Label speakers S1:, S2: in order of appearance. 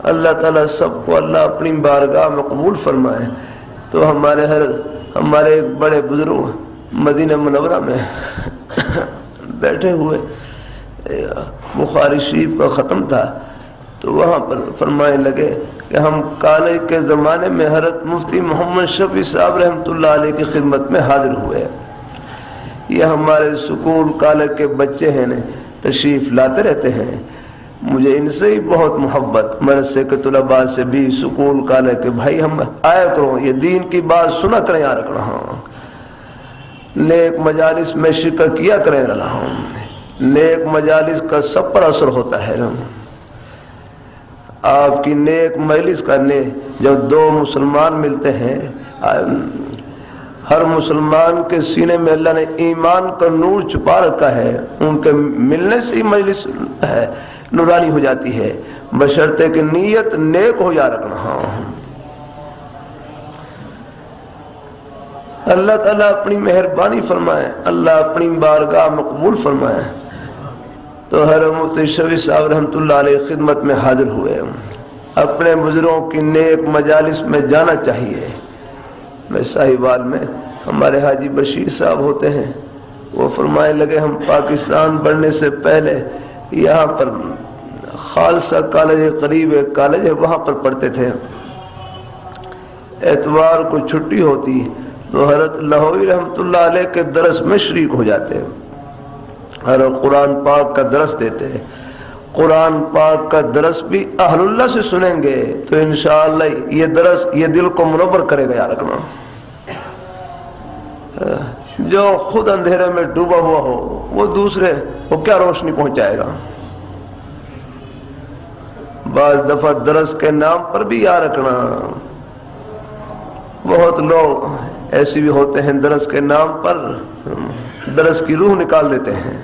S1: اللہ تعالیٰ سب کو اللہ اپنی بارگاہ میں قبول فرمائے۔ تو ہمارے ایک بڑے بزرگ مدینہ منورہ میں بیٹھے ہوئے، بخاری شریف کا ختم تھا، تو وہاں پر فرمانے لگے کہ ہم کالج کے زمانے میں حضرت مفتی محمد شفیع صاحب رحمۃ اللہ علیہ کی خدمت میں حاضر ہوئے۔ یہ ہمارے سکول کالج کے بچے ہیں، تشریف لاتے رہتے ہیں، مجھے ان سے ہی بہت محبت، مدرسے کے طلباء سے بھی، سکول کالج کے بھائی ہم آیا کرو، یہ دین کی بات سنا کریں یار رہا، نیک مجالس میں شرکت کیا کریں رہا، نیک مجالس کا سب پر اثر ہوتا ہے۔ آپ کی نیک مجلس کرنے جب دو مسلمان ملتے ہیں، ہر مسلمان کے سینے میں اللہ نے ایمان کا نور چھپا رکھا ہے، ان کے ملنے سے ہی مجلس ہے نورانی ہو جاتی ہے، بشرطے کہ نیت نیک ہو جا رکھنا۔ اللہ تعالیٰ اپنی مہربانی فرمائے، اللہ اپنی بارگاہ میں قبول فرمائے۔ تو حضرت مفتی شفیع صاحب رحمۃ اللہ علیہ خدمت میں حاضر ہوئے۔ اپنے بزرگوں کی نیک مجالس میں جانا چاہیے۔ میں ساہیوال میں ہمارے حاجی بشیر صاحب ہوتے ہیں، وہ فرمائے لگے ہم پاکستان بڑھنے سے پہلے یہاں پر خالصہ کالج قریب ایک کالج ہے، وہاں پر پڑھتے تھے۔ اتوار کو چھٹی ہوتی تو حضرت لاہوری رحمۃ اللہ علیہ کے درس میں شریک ہو جاتے، حضرت قرآن پاک کا درس دیتے۔ قرآن پاک کا درس بھی اہل اللہ سے سنیں گے تو انشاءاللہ یہ درس یہ دل کو منور کرے گا یاد رکھنا۔ جو خود اندھیرے میں ڈوبا ہوا ہو وہ دوسرے وہ کیا روشنی پہنچائے گا۔ بعض دفعہ درس کے نام پر بھی یاد رکھنا، بہت لوگ ایسے بھی ہوتے ہیں درس کے نام پر درس کی روح نکال دیتے ہیں۔